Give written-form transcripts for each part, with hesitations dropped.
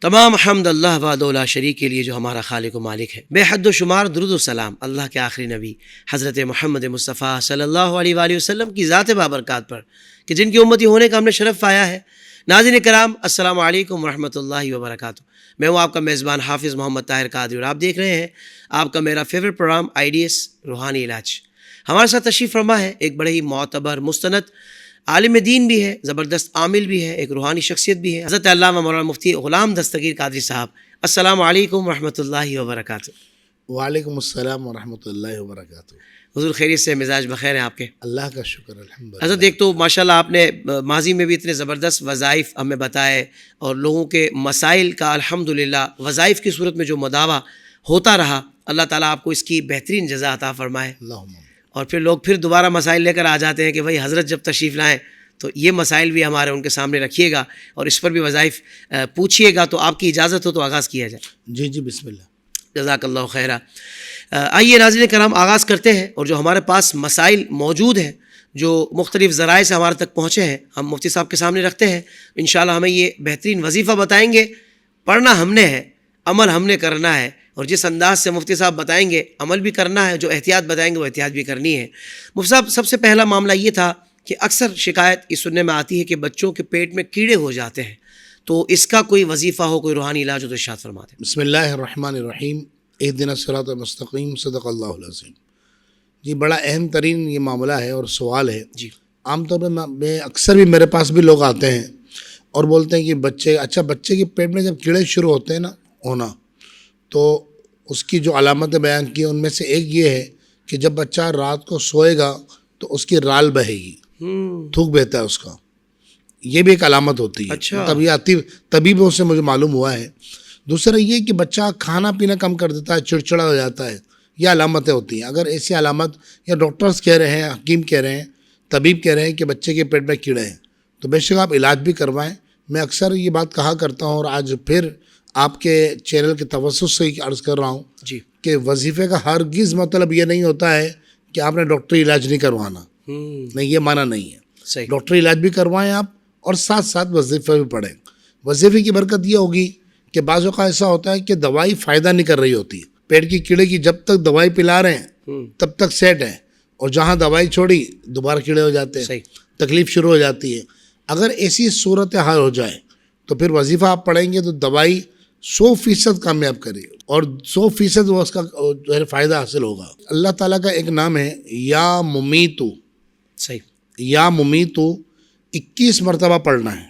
تمام حمد اللہ وحدہ لا شریک کے لیے جو ہمارا خالق و مالک ہے. بے حد و شمار درود و سلام اللہ کے آخری نبی حضرت محمد مصطفیٰ صلی اللہ علیہ وآلہ وسلم کی ذات بابرکات پر کہ جن کی امتی ہونے کا ہم نے شرف پایا ہے. ناظرین کرام السلام علیکم ورحمۃ اللہ وبرکاتہ. میں ہوں آپ کا میزبان حافظ محمد طاہر قادری اور آپ دیکھ رہے ہیں آپ کا میرا فیوریٹ پروگرام IDS روحانی علاج. ہمارے ساتھ تشریف فرما ہے ایک بڑے ہی معتبر مستند عالم دین بھی ہے، زبردست عامل بھی ہے، ایک روحانی شخصیت بھی ہے، حضرت علامہ مولانا مفتی غلام دستگیر قادری صاحب. السلام علیکم ورحمۃ اللہ وبرکاتہ. وعلیکم السلام ورحمۃ اللہ وبرکاتہ. حضور خیریت سے، مزاج بخیر ہیں آپ کے؟ اللہ کا شکر الحمدللہ. حضرت ایک تو ماشاءاللہ آپ نے ماضی میں بھی اتنے زبردست وظائف ہمیں بتائے اور لوگوں کے مسائل کا الحمدللہ وظائف کی صورت میں جو مداوع ہوتا رہا، اللہ تعالیٰ آپ کو اس کی بہترین جزا عطا فرمائے. اللہم. اور پھر لوگ پھر دوبارہ مسائل لے کر آ جاتے ہیں کہ بھائی حضرت جب تشریف لائیں تو یہ مسائل بھی ہمارے ان کے سامنے رکھیے گا اور اس پر بھی وظائف پوچھیے گا. تو آپ کی اجازت ہو تو آغاز کیا جائے. جی بسم اللہ. جزاک اللہ خیرہ. آئیے ناظرین کرام آغاز کرتے ہیں اور جو ہمارے پاس مسائل موجود ہیں جو مختلف ذرائع سے ہمارے تک پہنچے ہیں ہم مفتی صاحب کے سامنے رکھتے ہیں. انشاءاللہ ہمیں یہ بہترین وظیفہ بتائیں گے. پڑھنا ہم نے ہے، عمل ہم نے کرنا ہے، اور جس انداز سے مفتی صاحب بتائیں گے عمل بھی کرنا ہے، جو احتیاط بتائیں گے وہ احتیاط بھی کرنی ہے. مفتی صاحب سب سے پہلا معاملہ یہ تھا کہ اکثر شکایت یہ سننے میں آتی ہے کہ بچوں کے پیٹ میں کیڑے ہو جاتے ہیں، تو اس کا کوئی وظیفہ ہو، کوئی روحانی علاج ہو تو ارشاد فرما دیں. بسم اللہ الرحمن الرحیم. اہدنا الصراط المستقیم. صدق اللہ العظیم. جی بڑا اہم ترین یہ معاملہ ہے اور سوال ہے. جی عام طور پہ میں اکثر بھی میرے پاس بھی لوگ آتے ہیں اور بولتے ہیں کہ بچے کے پیٹ میں جب کیڑے شروع ہوتے ہیں نا ہونا، تو اس کی جو علامتیں بیان کی ان میں سے ایک یہ ہے کہ جب بچہ رات کو سوئے گا تو اس کی رال بہے گی، تھوک بہتا ہے اس کا. یہ بھی ایک علامت ہوتی ہے. اچھا. طبیبوں سے مجھے معلوم ہوا ہے. دوسرا یہ کہ بچہ کھانا پینا کم کر دیتا ہے، چڑچڑا ہو جاتا ہے. یہ علامتیں ہوتی ہیں. اگر ایسی علامت یا ڈاکٹرز کہہ رہے ہیں، حکیم کہہ رہے ہیں، طبیب کہہ رہے ہیں کہ بچے کے پیٹ میں کیڑے ہیں، تو بے شک آپ علاج بھی کروائیں. میں اکثر یہ بات کہا کرتا ہوں اور آج پھر آپ کے چینل کے توسط سے ہی عرض کر رہا ہوں جی کہ وظیفے کا ہرگز مطلب یہ نہیں ہوتا ہے کہ آپ نے ڈاکٹری علاج نہیں کروانا. نہیں، یہ معنی نہیں ہے. صحیح. ڈاکٹری علاج بھی کروائیں آپ اور ساتھ ساتھ وظیفہ بھی پڑھیں. وظیفے کی برکت یہ ہوگی کہ بعض اوقات ایسا ہوتا ہے کہ دوائی فائدہ نہیں کر رہی ہوتی. پیٹ کی کیڑے کی جب تک دوائی پلا رہے ہیں تب تک سیٹ ہے، اور جہاں دوائی چھوڑی دوبارہ کیڑے ہو جاتے ہیں. صحیح. تکلیف شروع ہو جاتی ہے. اگر ایسی صورت حال ہو جائے تو پھر وظیفہ آپ پڑھیں گے تو دوائی 100% کامیاب کرے اور 100% وہ اس کا جو ہے فائدہ حاصل ہوگا. اللہ تعالیٰ کا ایک نام ہے یا ممیتو. صحیح. یا ممیتو 21 مرتبہ پڑھنا ہے.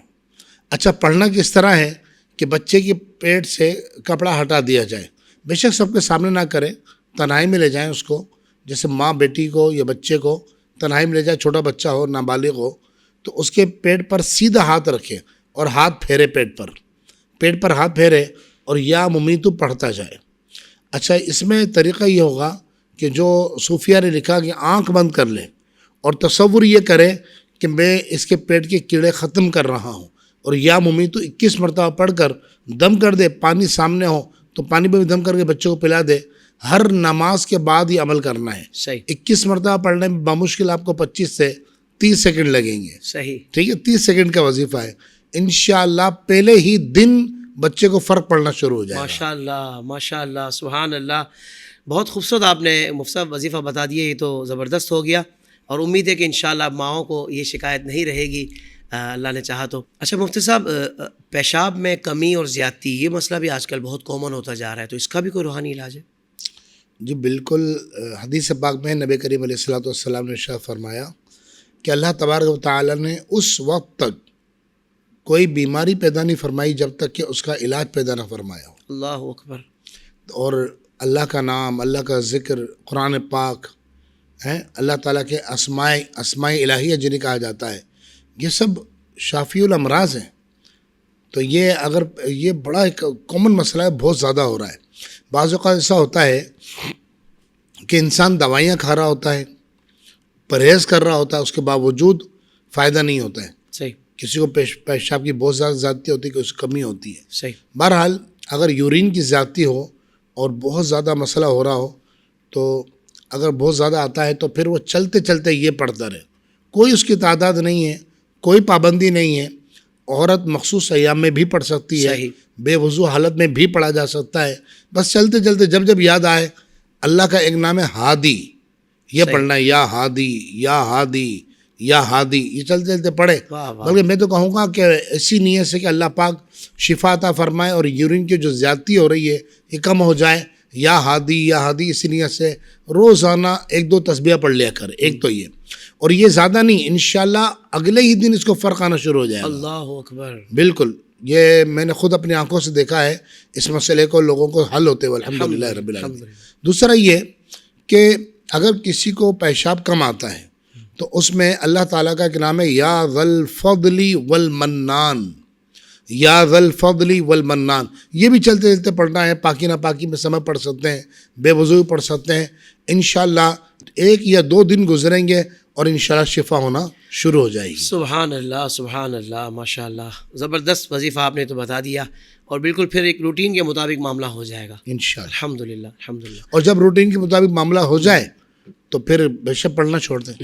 اچھا، پڑھنا کس طرح ہے کہ بچے کے پیٹ سے کپڑا ہٹا دیا جائے. بے شک سب کے سامنے نہ کریں، تنہائی میں لے جائیں اس کو. جیسے ماں بیٹی کو یا بچے کو تنہائی میں لے جائے، چھوٹا بچہ ہو نابالغ ہو تو اس کے پیٹ پر سیدھا ہاتھ رکھے اور ہاتھ پھیرے پیٹ پر ہاتھ پھیرے اور یا ممیتو پڑھتا جائے. اچھا، اس میں طریقہ یہ ہوگا کہ جو صوفیہ نے لکھا کہ آنکھ بند کر لے اور تصور یہ کرے کہ میں اس کے پیٹ کے کیڑے ختم کر رہا ہوں، اور یا ممیتو 21 مرتبہ پڑھ کر دم کر دے. پانی سامنے ہو تو پانی پہ بھی دم کر کے بچوں کو پلا دے. ہر نماز کے بعد یہ عمل کرنا ہے. صحیح. 21 مرتبہ پڑھنے میں بمشکل آپ کو 25 سے 30 سیکنڈ لگیں گے. صحیح. ٹھیک ہے، 30 سیکنڈ کا وظیفہ ہے. انشاءاللہ پہلے ہی دن بچے کو فرق پڑنا شروع ہو جائے گا. ماشاءاللہ ماشاءاللہ سبحان اللہ. بہت خوبصورت آپ نے مفتی صاحب وظیفہ بتا دیا. یہ تو زبردست ہو گیا اور امید ہے کہ انشاءاللہ ماؤں کو یہ شکایت نہیں رہے گی اللہ نے چاہا تو. اچھا مفتی صاحب، پیشاب میں کمی اور زیادتی یہ مسئلہ بھی آج کل بہت کامن ہوتا جا رہا ہے، تو اس کا بھی کوئی روحانی علاج ہے؟ جی بالکل. حدیث پاک میں نبی کریم علیہ الصلوۃ والسلام نے ارشاد فرمایا کہ اللہ تبارک و تعالیٰ نے اس وقت تک کوئی بیماری پیدا نہیں فرمائی جب تک کہ اس کا علاج پیدا نہ فرمایا ہو. اللہ اکبر. اور اللہ کا نام، اللہ کا ذکر، قرآن پاک ہے، اللہ تعالیٰ کے اسماء الہیہ جنہیں کہا جاتا ہے، یہ سب شافی الامراض ہیں. تو یہ بڑا ایک کامن مسئلہ ہے، بہت زیادہ ہو رہا ہے. بعض اوقات ایسا ہوتا ہے کہ انسان دوائیاں کھا رہا ہوتا ہے، پرہیز کر رہا ہوتا ہے، اس کے باوجود فائدہ نہیں ہوتا ہے. صحیح. کسی کو پیشاب کی بہت زیادہ زیادتی ہوتی ہے، کسی کو کمی ہوتی ہے. صحیح. بہرحال اگر یورین کی زیادتی ہو اور بہت زیادہ مسئلہ ہو رہا ہو تو اگر بہت زیادہ آتا ہے تو پھر وہ چلتے چلتے یہ پڑھتا رہے. کوئی اس کی تعداد نہیں ہے، کوئی پابندی نہیں ہے. عورت مخصوص ایام میں بھی پڑھ سکتی ہے، بے وضو حالت میں بھی پڑھا جا سکتا ہے. بس چلتے چلتے جب جب یاد آئے, اللہ کا ایک نام ہے ہادی, یہ پڑھنا ہے, یا ہادی یا ہادی یا ہادی, یہ چلتے چلتے پڑھے. بلکہ میں تو کہوں گا کہ ایسی نیت سے کہ اللہ پاک شفا عطا فرمائے اور یورین کی جو زیادتی ہو رہی ہے یہ کم ہو جائے. یا ہادی یا ہادی اسی نیت سے روزانہ 1-2 تسبیح پڑھ لیا کر. ایک تو یہ, اور یہ زیادہ نہیں, انشاءاللہ اگلے ہی دن اس کو فرق آنا شروع ہو جائے گا. اللہ اکبر. بالکل, یہ میں نے خود اپنی آنکھوں سے دیکھا ہے اس مسئلے کو, لوگوں کو حل ہوتے ہوئے الحمدللہ رب العالمین. دوسرا یہ کہ اگر کسی کو پیشاب کم آتا ہے تو اس میں اللہ تعالیٰ کا ایک نام ہے یا ذا الفضل والمنان, یا ذا الفضل والمنان. یہ بھی چلتے چلتے پڑھنا ہے, پاکی ناپاکی میں سمے پڑھ سکتے ہیں, بے وضو پڑھ سکتے ہیں. انشاءاللہ 1 یا 2 دن گزریں گے اور انشاءاللہ شفا ہونا شروع ہو جائے گی. سبحان اللہ سبحان اللہ, ماشاء اللہ, زبردست وظیفہ آپ نے تو بتا دیا, اور بالکل پھر ایک روٹین کے مطابق معاملہ ہو جائے گا انشاءاللہ. الحمدللہ الحمدللہ. اور جب روٹین کے مطابق معاملہ ہو جائے تو پھر بے شک پڑھنا چھوڑ دیں,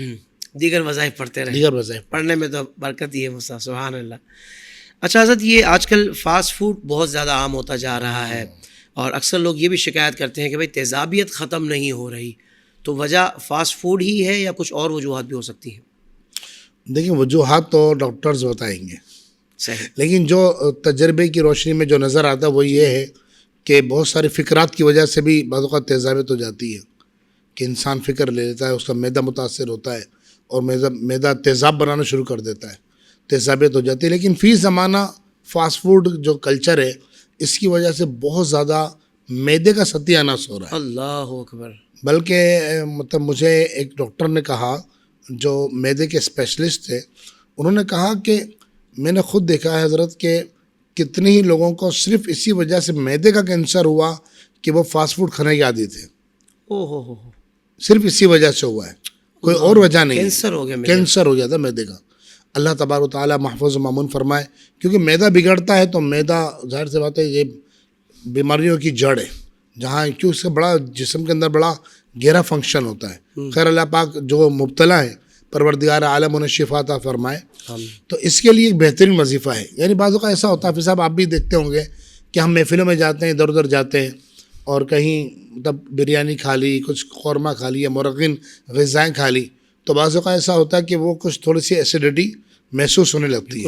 دیگر وظائف پڑھتے رہیں. دیگر وظائف پڑھنے میں تو برکت ہی ہے مصطفیٰ, سبحان اللہ. اچھا حضرت, یہ آج کل فاسٹ فوڈ بہت زیادہ عام ہوتا جا رہا ہے, اور اکثر لوگ یہ بھی شکایت کرتے ہیں کہ بھائی تیزابیت ختم نہیں ہو رہی, تو وجہ فاسٹ فوڈ ہی ہے یا کچھ اور وجوہات بھی ہو سکتی ہیں؟ دیکھیں, وجوہات تو ڈاکٹرز بتائیں گے, صحیح, لیکن جو تجربے کی روشنی میں جو نظر آتا ہے وہ یہ ہے کہ بہت سارے فکرات کی وجہ سے بھی بعض اوقات تیزابیت ہو جاتی ہے, کہ انسان فکر لے لیتا ہے, اس کا معدہ متاثر ہوتا ہے اور معدہ تیزاب بنانا شروع کر دیتا ہے, تیزابیت ہو جاتی ہے. لیکن فی زمانہ فاسٹ فوڈ جو کلچر ہے اس کی وجہ سے بہت زیادہ معدے کا ستیہ ناش ہو رہا ہے. اللہ اکبر. بلکہ مطلب مجھے ایک ڈاکٹر نے کہا جو معدے کے اسپیشلسٹ تھے, انہوں نے کہا کہ میں نے خود دیکھا ہے حضرت کہ کتنے ہی لوگوں کو صرف اسی وجہ سے معدے کا کینسر ہوا کہ وہ فاسٹ فوڈ کھانے کے عادی تھے. او ہو, صرف اسی وجہ سے ہوا ہے, کوئی اور وجہ نہیں. کینسر ہو گیا, کینسر ہو جاتا معدے کا. اللہ تبارک و تعالیٰ محفوظ و مامون فرمائے, کیونکہ معدہ بگڑتا ہے تو معدہ ظاہر سے بات ہے یہ بیماریوں کی جڑ ہے, جہاں کیوں اس کا بڑا جسم کے اندر بڑا گہرا فنکشن ہوتا ہے. خیر اللہ پاک جو مبتلا ہے پروردگار عالم انہیں شفا عطا فرمائے. تو اس کے لیے ایک بہترین وظیفہ ہے. یعنی بعض اوقات ایسا ہوتا ہے, پھر صاحب آپ بھی دیکھتے ہوں گے کہ ہم محفلوں میں جاتے ہیں, ادھر ادھر جاتے ہیں, اور کہیں مطلب بریانی کھا لی, کچھ قورمہ کھا لی, یا مرغن غذائیں کھا لی, تو بعض اوقات ایسا ہوتا ہے کہ وہ کچھ تھوڑی سی ایسیڈیٹی محسوس ہونے لگتی ہے.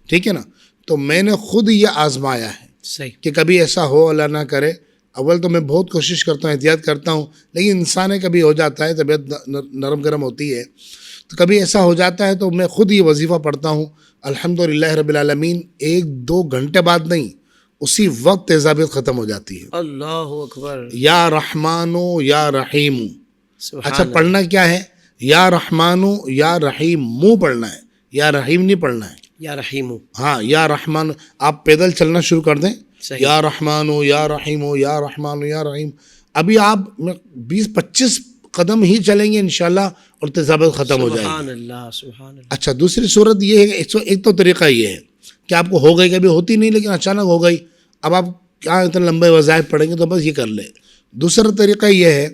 ٹھیک ہے نا. تو میں نے خود یہ آزمایا ہے صحیح کہ کبھی ایسا ہو, اللہ نہ کرے. اول تو میں بہت کوشش کرتا ہوں, احتیاط کرتا ہوں, لیکن انسان ہے کبھی ہو جاتا ہے, طبیعت نرم گرم ہوتی ہے, تو کبھی ایسا ہو جاتا ہے تو میں خود یہ وظیفہ پڑھتا ہوں الحمدللہ رب العالمین. 1-2 گھنٹے بعد نہیں, اسی وقت تیزابیت ختم ہو جاتی ہے. اللہ اکبر. یا رحمانو یا رحیم. سبحان اچھا, پڑھنا کیا ہے؟ یا رحمانو یا رحیم, منہ پڑھنا ہے, یا رحیم نہیں پڑھنا ہے. یا رحیم. ہاں, یا رحمان. آپ پیدل چلنا شروع کر دیں, صحیح. یا رحمانو یا رحیمو یا رحمانو یا رحیم. ابھی آپ 20-25 قدم ہی چلیں گے انشاءاللہ اور تیزابیت ختم ہو جائے گی. سبحان اللہ سبحان اللہ. اچھا, دوسری صورت یہ ہے کہ ایک تو طریقہ یہ ہے کہ آپ کو ہو گئی, کبھی ہوتی نہیں لیکن اچانک ہو گئی, اب آپ کیا اتنے لمبے وظائف پڑھیں گے, تو بس یہ کر لیں. دوسرا طریقہ یہ ہے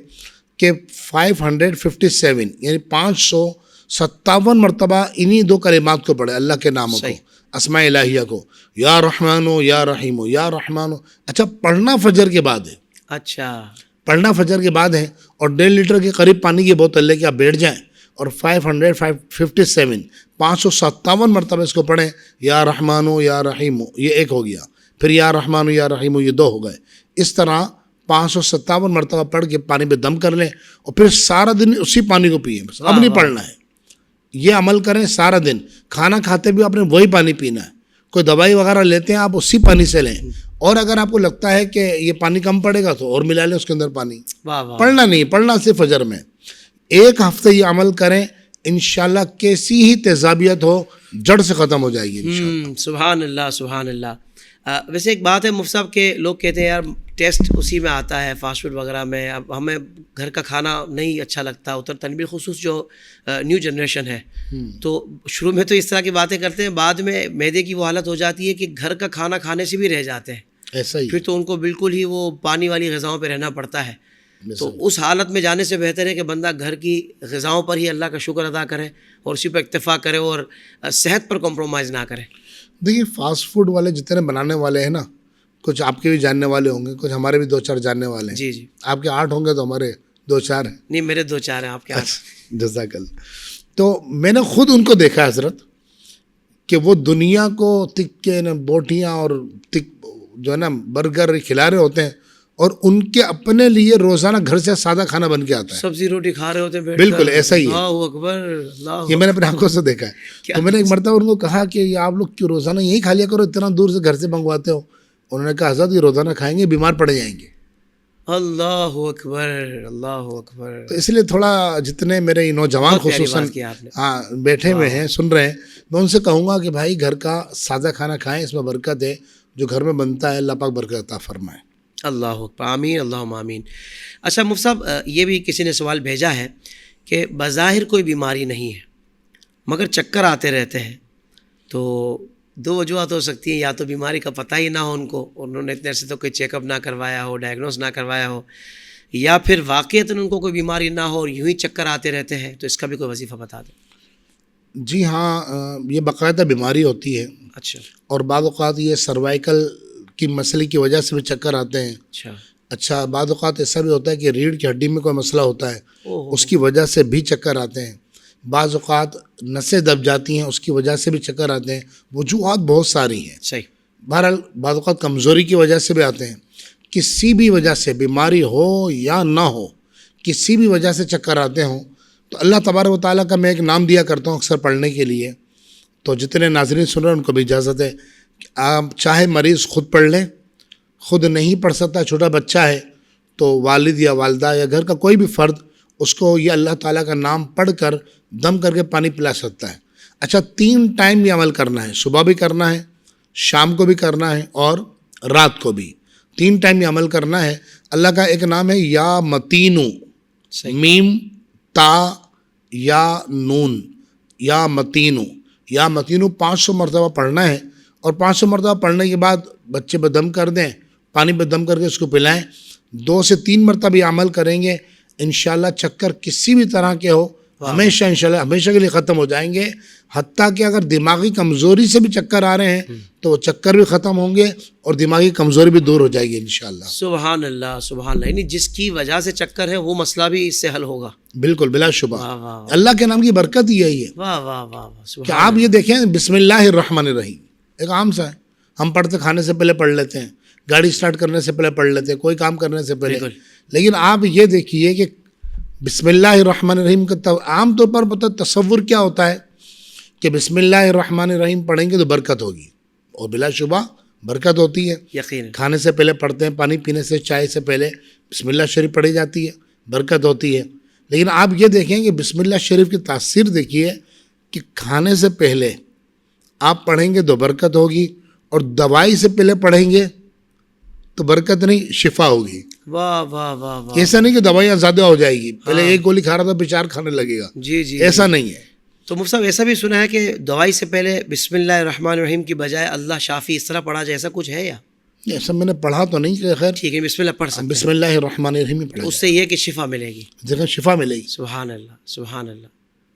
کہ 557 یعنی 557 مرتبہ انہی 2 کلمات کو پڑھے, اللہ کے ناموں کو, اسماء الہیہ کو, یا رحمانو یا رحیمو یا رحمانو. اچھا, پڑھنا فجر کے بعد ہے. اچھا, پڑھنا فجر کے بعد ہے, اور 1.5 لیٹر کے قریب پانی کی بوتل لے کے آپ بیٹھ جائیں اور 557 مرتبہ اس کو پڑھیں, یا رحمانو یا رحیمو, یہ 1 ہو گیا. پھر یا رحمانو یا رحیمو, یہ 2 ہو گئے. اس طرح 557 مرتبہ پڑھ کے پانی پہ دم کر لیں, اور پھر سارا دن اسی پانی کو پئیں. اب نہیں پڑھنا ہے, یہ عمل کریں سارا دن. کھانا کھاتے بھی آپ نے وہی پانی پینا ہے. کوئی دوائی وغیرہ لیتے ہیں آپ اسی پانی سے لیں, اور اگر آپ کو لگتا ہے کہ یہ پانی کم پڑے گا تو اور ملا لیں اس کے اندر پانی. پڑھنا نہیں, پڑھنا صرف فجر میں. 1 ہفتے یہ عمل کریں, انشاءاللہ کیسی ہی تیزابیت ہو جڑ سے ختم ہو جائے گی. سبحان اللہ سبحان اللہ. ویسے ایک بات ہے مفتی صاحب کہ لوگ کہتے ہیں یار ٹیسٹ اسی میں آتا ہے فاسٹ فوڈ وغیرہ میں, اب ہمیں گھر کا کھانا نہیں اچھا لگتا, اترتا نہیں, بالخصوص جو نیو جنریشن ہے, تو شروع میں تو اس طرح کی باتیں کرتے ہیں, بعد میں معدے کی وہ حالت ہو جاتی ہے کہ گھر کا کھانا کھانے سے بھی رہ جاتے ہیں. ایسا ہی پھر تو ان کو بالکل ہی وہ پانی والی غذاؤں پہ رہنا پڑتا ہے. تو اس حالت میں جانے سے بہتر ہے کہ بندہ گھر کی غذاؤں پر ہی اللہ کا شکر ادا کرے اور اسی پہ اکتفا کرے اور صحت پر کمپرومائز نہ کرے. دیکھیے, فاسٹ فوڈ والے جتنے بنانے والے ہیں نا, کچھ آپ کے بھی جاننے والے ہوں گے, کچھ ہمارے بھی 2-4 جاننے والے ہیں. جی جی, آپ کے 8 ہوں گے تو ہمارے 2-4 ہیں. نہیں میرے 2-4 ہیں, آپ کے 8. جزاک اللہ. تو میں نے خود ان کو دیکھا حضرت کہ وہ دنیا کو تکے بوٹیاں اور جو ہے نا برگر کھلا رہے ہوتے ہیں, اور ان کے اپنے لیے روزانہ گھر سے سادہ کھانا بن کے آتا ہے. سبزی روٹی کھا رہے ہوتے ہیں بیٹھ بالکل کر. ایسا ہی ہے. اللہ اکبر, اللہ یہ میں نے اپنے آنکھوں سے دیکھا ہے. تو میں نے ایک مرتبہ ان کو کہا کہ یہ آپ لوگ کیوں روزانہ یہی کھا لیا کرو, اتنا دور سے گھر سے منگواتے ہو. انہوں نے کہا حضرت یہ روزانہ کھائیں گے بیمار پڑ جائیں گے. اللہ اکبر, اللہ اکبر. تو اس لیے تھوڑا جتنے میرے نوجوان خصوصاً ہاں بیٹھے ہوئے ہیں سن رہے ہیں, میں ان سے کہوں گا کہ بھائی گھر کا سادہ کھانا کھائیں, اس میں برکت ہے. جو گھر میں بنتا ہے اللہ پاک برکت عطا فرمائے. اللہ اکبر, آمین, اللہم آمین. اچھا مفتی صاحب, یہ بھی کسی نے سوال بھیجا ہے کہ بظاہر کوئی بیماری نہیں ہے مگر چکر آتے رہتے ہیں, تو 2 وجوہات ہو سکتی ہیں. یا تو بیماری کا پتہ ہی نہ ہو ان کو, انہوں نے اتنے عرصے تو کوئی چیک اپ نہ کروایا ہو, ڈائگنوز نہ کروایا ہو, یا پھر واقعتاً ان کو کوئی بیماری نہ ہو اور یوں ہی چکر آتے رہتے ہیں. تو اس کا بھی کوئی وظیفہ بتا دیں. جی ہاں, یہ باقاعدہ بیماری ہوتی ہے. اچھا اور بعض اوقات یہ سروائیکل کی مسئلے کی وجہ سے بھی چکر آتے ہیں. اچھا بعض اوقات ایسا بھی ہوتا ہے کہ ریڑھ کی ہڈی میں کوئی مسئلہ ہوتا ہے, اس کی وجہ سے بھی چکر آتے ہیں. بعض اوقات نسیں دب جاتی ہیں, اس کی وجہ سے بھی چکر آتے ہیں. وجوہات بہت ساری ہیں. صحیح. بہرحال بعض اوقات کمزوری کی وجہ سے بھی آتے ہیں. کسی بھی وجہ سے بیماری ہو یا نہ ہو, کسی بھی وجہ سے چکر آتے ہوں, تو اللہ تبارک و تعالیٰ کا میں ایک نام دیا کرتا ہوں اکثر پڑھنے کے لیے. تو جتنے ناظرین سن رہے ہیں ان کو بھی اجازت ہے کہ آپ چاہے مریض خود پڑھ لیں, خود نہیں پڑھ سکتا, چھوٹا بچہ ہے تو والد یا والدہ یا گھر کا کوئی بھی فرد اس کو یہ اللہ تعالیٰ کا نام پڑھ کر دم کر کے پانی پلا سکتا ہے. اچھا 3 ٹائم یہ عمل کرنا ہے, صبح بھی کرنا ہے, شام کو بھی کرنا ہے, اور رات کو بھی. 3 ٹائم یہ عمل کرنا ہے. اللہ کا ایک نام ہے یا متینو, میم تا یا نون, یا متینو. یا متینو 500 مرتبہ پڑھنا ہے, اور 500 مرتبہ پڑھنے کے بعد بچے پہ دم کر دیں, پانی پہ دم کر کے اس کو پلائیں. 2 سے 3 مرتبہ یہ عمل کریں گے, انشاءاللہ چکر کسی بھی طرح کے ہو ہمیشہ انشاءاللہ ہمیشہ کے لیے ختم ہو جائیں گے. حتیٰ کہ اگر دماغی کمزوری سے بھی چکر آ رہے ہیں تو وہ چکر بھی ختم ہوں گے اور دماغی کمزوری بھی دور ہو جائے گی انشاءاللہ. سبحان اللہ, سبحان اللہ. یعنی جس کی وجہ سے چکر ہے وہ مسئلہ بھی اس سے حل ہوگا. بالکل بلا شبہ. واہ واہ, اللہ کے نام کی برکت یہی ہے. واہ واہ واہ, کہ آپ یہ دیکھیں بسم اللہ الرحمن الرحیم ایک عام سا ہے, ہم پڑھتے کھانے سے پہلے پڑھ لیتے ہیں, گاڑی سٹارٹ کرنے سے پہلے پڑھ لیتے ہیں, کوئی کام کرنے سے پہلے. لیکن آپ یہ دیکھیے کہ بسم اللہ الرحمن الرحیم کا عام طور پر پتہ تصور کیا ہوتا ہے کہ بسم اللہ الرحمن الرحیم پڑھیں گے تو برکت ہوگی, اور بلا شبہ برکت ہوتی ہے. یقین. کھانے سے پہلے پڑھتے ہیں, پانی پینے سے, چائے سے پہلے بسم اللہ شریف پڑھی جاتی ہے, برکت ہوتی ہے. لیکن آپ یہ دیکھیں کہ بسم اللہ شریف کی تاثیر دیکھیے کہ کھانے سے پہلے آپ پڑھیں گے تو برکت ہوگی, اور دوائی سے پہلے پڑھیں گے تو برکت نہیں, شفا ہوگی. واہ واہ واہ واہ. ایسا نہیں کہ دوائیاں زیادہ ہو جائے گی, پہلے ایک گولی کھا رہا تھا بے 4 کھانے لگے گا. جی جی, ایسا نہیں ہے. تو مفتی صاحب ایسا بھی سنا ہے کہ دوائی سے پہلے بسم اللہ الرحمن الرحیم کی بجائے اللہ شافی اس طرح پڑھا جائے, ایسا کچھ ہے یا؟ ایسا میں نے پڑھا تو نہیں کہ خیر ٹھیک ہے, بسم اللہ پڑھ سکتے بسم اللہ الرحمن الرحیم پڑھا, اس سے یہ کہ شفا ملے گی, جگہ شفا ملے گی. سبحان اللہ, سبحان اللہ.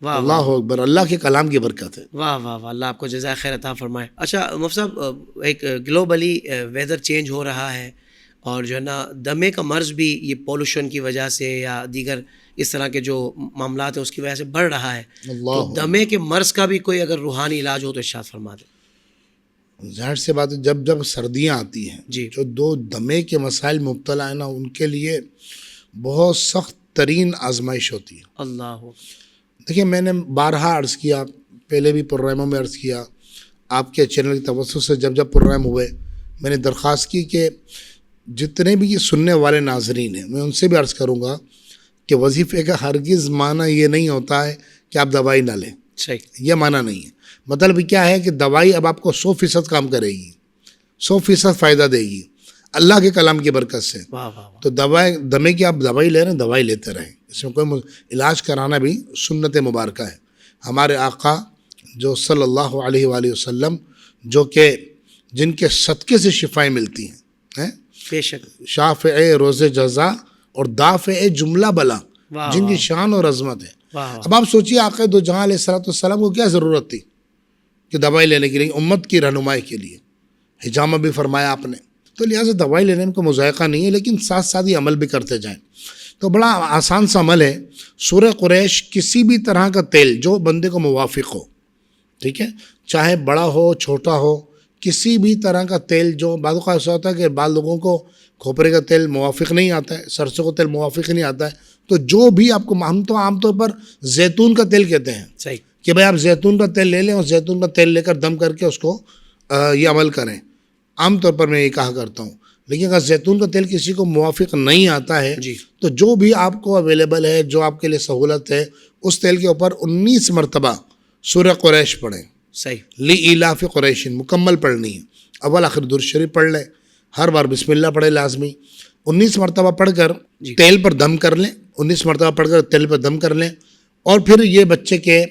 واہ اللہ اکبر, اللہ کے کلام کی برکت ہے. واہ واہ واہ, اللہ آپ کو جزائے خیر عطا فرمائے. اچھا مفتی صاحب, ایک گلوبلی ویدر چینج ہو رہا ہے, اور جو ہے نا دمے کا مرض بھی یہ پولوشن کی وجہ سے یا دیگر اس طرح کے جو معاملات ہیں اس کی وجہ سے بڑھ رہا ہے. تو دمے کے مرض کا بھی کوئی اگر روحانی علاج ہو تو ارشاد فرما دیں. ظاہر سی بات ہے, جب سردیاں آتی ہیں جی, جو 2 دمے کے مسائل مبتلا ہیں نا, ان کے لیے بہت سخت ترین آزمائش ہوتی ہے. اللہ. دیکھیں میں نے بارہا عرض کیا, پہلے بھی پروگراموں میں عرض کیا, آپ کے چینل کی توسط سے جب پروگرام ہوئے میں نے درخواست کی کہ جتنے بھی یہ سننے والے ناظرین ہیں میں ان سے بھی عرض کروں گا کہ وظیفے کا ہرگز معنی یہ نہیں ہوتا ہے کہ آپ دوائی نہ لیں. صحیح, یہ معنی نہیں ہے. مطلب کیا ہے کہ دوائی اب آپ کو 100% کام کرے گی, 100% فائدہ دے گی اللہ کے کلام کی برکت سے. واہ واہ. تو دمے کی آپ دوائی لے رہے ہیں, دوائی لیتے رہیں, اس میں کوئی علاج کرانا بھی سنت مبارکہ ہے. ہمارے آقا جو صلی اللہ علیہ وآلہ وسلم, جو کہ جن کے صدقے سے شفائیں ملتی ہیں, بے شک, شافع روز جزا اور دافع جملہ بلا, جن کی شان اور عظمت ہے. اب آپ سوچیے آقا دو جہاں علیہ السلام کو کیا ضرورت تھی کہ دوائی لینے کے لیے, امت کی رہنمائی کے لیے. حجامہ بھی فرمایا آپ نے. تو لہٰذا دوائی لینے میں کوئی مذائقہ نہیں ہے، لیکن ساتھ ساتھ یہ عمل بھی کرتے جائیں. تو بڑا آسان سا عمل ہے. سورہ قریش کسی بھی طرح کا تیل جو بندے کو موافق ہو، ٹھیک ہے، چاہے بڑا ہو چھوٹا ہو، کسی بھی طرح کا تیل جو بعض اوقات ایسا ہوتا ہے کہ بعض لوگوں کو کھوپرے کا تیل موافق نہیں آتا ہے، سرسوں کا تیل موافق نہیں آتا ہے، تو جو بھی آپ کو، ہم تو عام طور پر زیتون کا تیل کہتے ہیں صحیح کہ بھائی آپ زیتون کا تیل لے لیں اور زیتون کا تیل لے کر دم کر کے اس کو یہ عمل کریں. عام طور پر میں یہ کہا کرتا ہوں. لیکن اگر زیتون کا تیل کسی کو موافق نہیں آتا ہے جی تو جو بھی آپ کو اویلیبل ہے، جو آپ کے لیے سہولت ہے، اس تیل کے اوپر 19 مرتبہ سورہ قریش پڑھیں. صحیح لإیلاف قریش مکمل پڑھنی ہے. اول آخر درود شریف پڑھ لیں، ہر بار بسم اللہ پڑھے لازمی. 19 مرتبہ پڑھ کر جی تیل پر دم کر لیں. 19 مرتبہ پڑھ کر تیل پر دم کر لیں اور پھر یہ بچے کے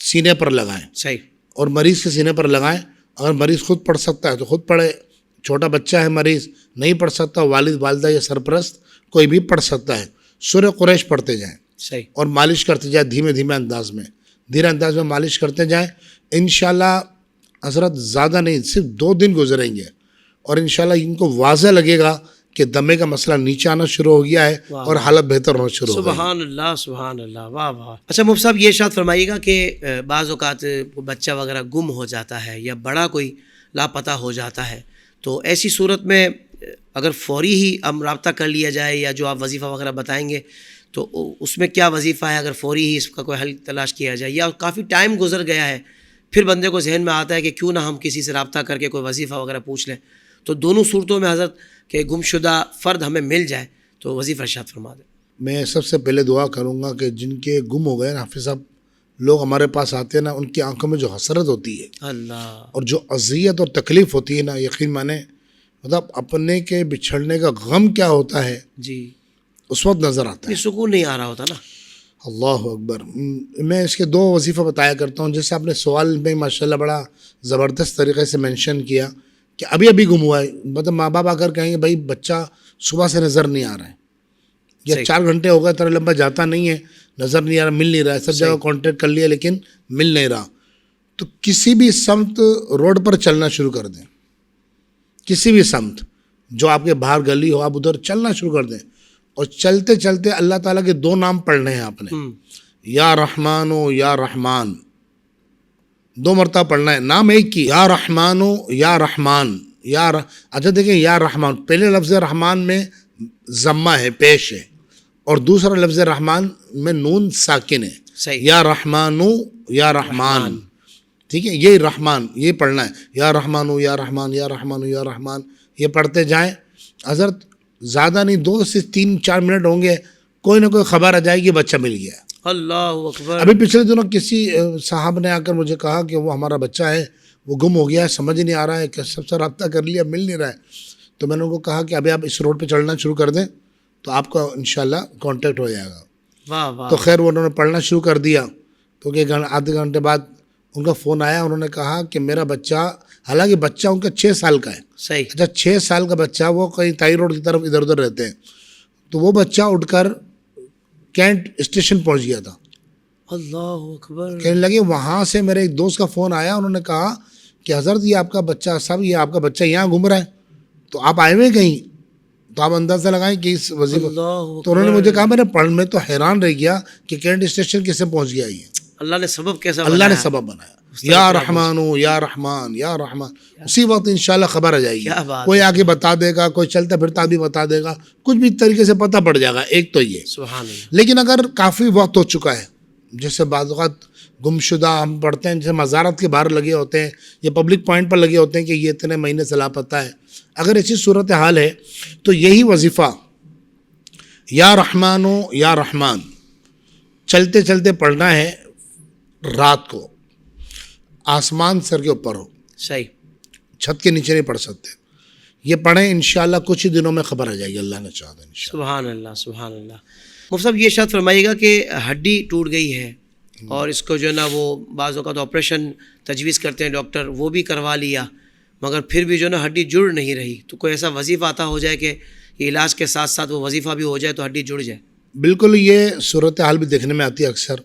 سینے پر لگائیں صحیح اور مریض کے سینے پر لگائیں. اگر مریض خود پڑھ سکتا ہے تو خود پڑھے، چھوٹا بچہ ہے مریض نہیں پڑھ سکتا، والد والدہ یا سرپرست کوئی بھی پڑھ سکتا ہے. سورہ قریش پڑھتے جائیں صحیح اور مالش کرتے جائیں، دھیرے انداز میں مالش کرتے جائیں. انشاءاللہ حضرت زیادہ نہیں، صرف 2 دن گزریں گے اور انشاءاللہ ان کو واضح لگے گا کہ دمے کا مسئلہ نیچے آنا شروع ہو گیا ہے اور حالت بہتر ہونا شروع ہو گئی. سبحان اللہ سبحان اللہ، واہ واہ. اچھا مفتی صاحب یہ ارشاد فرمائیے گا کہ بعض اوقات بچہ وغیرہ گم ہو جاتا ہے یا بڑا کوئی لاپتہ ہو جاتا ہے، تو ایسی صورت میں اگر فوری ہی ہم رابطہ کر لیا جائے یا جو آپ وظیفہ وغیرہ بتائیں گے تو اس میں کیا وظیفہ ہے، اگر فوری ہی اس کا کوئی حل تلاش کیا جائے یا کافی ٹائم گزر گیا ہے پھر بندے کو ذہن میں آتا ہے کہ کیوں نہ ہم کسی سے رابطہ کر کے کوئی وظیفہ وغیرہ پوچھ لیں، تو دونوں صورتوں میں حضرت کہ گم شدہ فرد ہمیں مل جائے تو وظیفہ ارشاد فرما دیں. میں سب سے پہلے دعا کروں گا کہ جن کے گم ہو گئے نا حافظ صاحب، لوگ ہمارے پاس آتے ہیں نا، ان کی آنکھوں میں جو حسرت ہوتی ہے اللہ اور جو اذیت اور تکلیف ہوتی ہے نا، یقین مانیں مطلب اپنے کے بچھڑنے کا غم کیا ہوتا ہے جی اس وقت نظر آتا ہے. یہ سکون نہیں آ رہا ہوتا نا. اللہ اکبر. میں اس کے 2 وظیفہ بتایا کرتا ہوں. جیسے آپ نے سوال میں ماشاءاللہ بڑا زبردست طریقے سے مینشن کیا کہ ابھی گم ہوا ہے، مطلب ماں باپ آ کر کہیں گے بھائی بچہ صبح سے نظر نہیں آ رہا ہے یا 4 گھنٹے ہو گئے اتنا لمبا جاتا نہیں ہے، نظر نہیں آ رہا، مل نہیں رہا ہے، سب جگہ کانٹیکٹ کر لیا لیکن مل نہیں رہا. تو کسی بھی سمت روڈ پر چلنا شروع کر دیں، کسی بھی سمت جو آپ کے باہر گلی ہو آپ ادھر چلنا شروع کر دیں اور چلتے چلتے اللہ تعالیٰ کے 2 نام پڑھنے ہیں آپ نے. یا رحمان و یا رحمان 2 مرتبہ پڑھنا ہے. نام ایک ہی، یا رحمان و یا رحمان. اچھا دیکھیں، یا رحمان پہلے لفظ رحمان میں ضمہ ہے، پیش ہے، اور دوسرا لفظ رحمان میں نون ساکن ہے. صحیح یا رحمان و یا رحمان، ٹھیک ہے، یہ رحمان یہ پڑھنا ہے. یا رحمان و یا رحمان، یا رحمان و یا رحمان، یہ پڑھتے جائیں. حضرت زیادہ نہیں، 2 سے 3-4 منٹ ہوں گے، کوئی نہ کوئی خبر آ جائے گی بچہ مل گیا. اللہ اکبر. ابھی پچھلے دنوں کسی صاحب نے آ کر مجھے کہا کہ وہ ہمارا بچہ ہے، وہ گم ہو گیا ہے، سمجھ نہیں آ رہا ہے کہ سب سے رابطہ کر لیا مل نہیں رہا ہے. تو میں نے ان کو کہا کہ ابھی آپ اس روڈ پہ چلنا شروع کر دیں تو آپ کا انشاءاللہ کانٹیکٹ ہو جائے گا. واہ واہ. تو خیر وہ انہوں نے پڑھنا شروع کر دیا. کیونکہ آدھے گھنٹے بعد ان کا فون آیا، انہوں نے کہا کہ میرا بچہ، حالانکہ بچہ ان کا 6 سال کا ہے. صحیح. اچھا 6 سال کا بچہ، وہ کہیں تائی روڈ کی طرف ادھر ادھر رہتے ہیں، تو وہ بچہ اٹھ کر کینٹ اسٹیشن پہنچ گیا تھا. اللہ اکبر. کہنے لگے وہاں سے میرے ایک دوست کا فون آیا، انہوں نے کہا کہ حضرت یہ آپ کا بچہ، صاحب یہ آپ کا بچہ یہاں گھوم رہا ہے، تو آپ آئے ہوئے کہیں، تو آپ اندازہ لگائیں کہ اس وظیفہ. تو انہوں نے مجھے کہا، میں نے پڑھ میں تو حیران رہ گیا کہ کینٹ اسٹیشن کیسے پہنچ گیا. یہ اللہ نے سبب کیسا اللہ نے سبب بنایا. یا رحمان یا رحمان یا رحمان. اسی وقت انشاءاللہ خبر آ جائے گی، کوئی آگے بتا دے گا، کوئی چلتا پھرتا بھی بتا دے گا، کچھ بھی طریقے سے پتہ پڑ جائے گا. ایک تو یہ. سبحان اللہ. لیکن اگر کافی وقت ہو چکا ہے، جیسے بعض اوقات گم شدہ ہم پڑھتے ہیں، جیسے مزارات کے باہر لگے ہوتے ہیں یا پبلک پوائنٹ پر لگے ہوتے ہیں کہ یہ اتنے مہینے سے لاپتہ ہے، اگر ایسی صورت حال ہے تو یہی وظیفہ یا رحمان و یا رحمان چلتے چلتے پڑھنا ہے. رات کو آسمان سر کے اوپر ہو، صحیح، چھت کے نیچے نہیں پڑھ سکتے. یہ پڑھیں، انشاءاللہ کچھ ہی دنوں میں خبر آ جائے گی، اللہ نے چاہا تو انشاءاللہ. سبحان اللہ سبحان اللہ. مفتی صاحب یہ ارشاد فرمائیے گا کہ ہڈی ٹوٹ گئی ہے اور اس کو جو ہے نا وہ بعض اوقات آپریشن تجویز کرتے ہیں ڈاکٹر، وہ بھی کروا لیا مگر پھر بھی جو ہے نا ہڈی جڑ نہیں رہی، تو کوئی ایسا وظیفہ آتا ہو جائے کہ یہ علاج کے ساتھ ساتھ وہ وظیفہ بھی ہو جائے تو ہڈی جڑ جائے؟ بالکل، یہ صورتحال بھی دیکھنے میں آتی ہے اکثر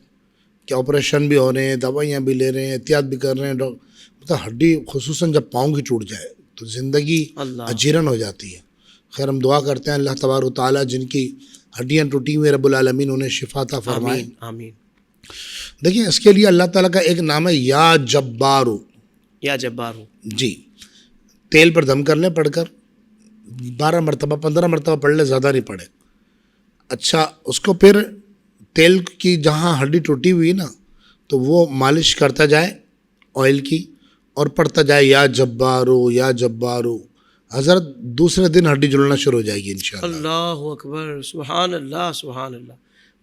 کہ آپریشن بھی ہو رہے ہیں، دوائیاں بھی لے رہے ہیں، احتیاط بھی کر رہے ہیں. مطلب ہڈی خصوصاً جب پاؤں کی ٹوٹ جائے تو زندگی اجیرن ہو جاتی ہے. خیر ہم دعا کرتے ہیں اللہ تبارک و تعالیٰ جن کی ہڈیاں ٹوٹی ہوئی رب العالمین انہیں شفا عطا فرمائے. آمین آمین. دیکھیں اس کے لیے اللہ تعالیٰ کا ایک نام ہے یا جبارو. یا جبار ہوں. جی تیل پر دم کر لیں پڑھ کر 12 مرتبہ 15 مرتبہ پڑھ لیں, زیادہ نہیں پڑھے. اچھا اس کو پھر تیل کی جہاں ہڈی ٹوٹی ہوئی نا تو وہ مالش کرتا جائے آئل کی اور پڑھتا جائے یا جبارو یا جبارو. حضرت دوسرے دن ہڈی جلنا شروع ہو جائے گی انشاءاللہ. اللہ اکبر, سبحان اللہ سبحان اللہ.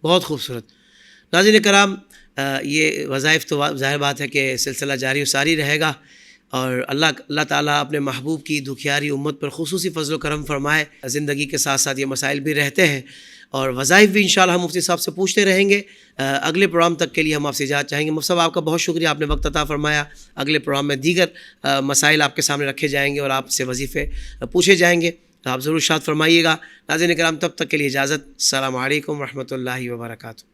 بہت خوبصورت. ناظرین کرام, یہ وظائف تو ظاہر بات ہے کہ سلسلہ جاری و ساری رہے گا, اور اللہ تعالیٰ اپنے محبوب کی دکھیاری امت پر خصوصی فضل و کرم فرمائے. زندگی کے ساتھ ساتھ یہ مسائل بھی رہتے ہیں, اور وظائف بھی انشاءاللہ ہم مفتی صاحب سے پوچھتے رہیں گے. اگلے پروگرام تک کے لیے ہم آپ سے اجازت چاہیں گے. مفتی صاحب آپ کا بہت شکریہ, آپ نے وقت عطا فرمایا. اگلے پروگرام میں دیگر مسائل آپ کے سامنے رکھے جائیں گے اور آپ سے وظیفے پوچھے جائیں گے, تو آپ ضرور ارشاد فرمائیے گا. ناظرین کرام تب تک کے لیے اجازت. السلام علیکم ورحمۃ اللہ وبرکاتہ.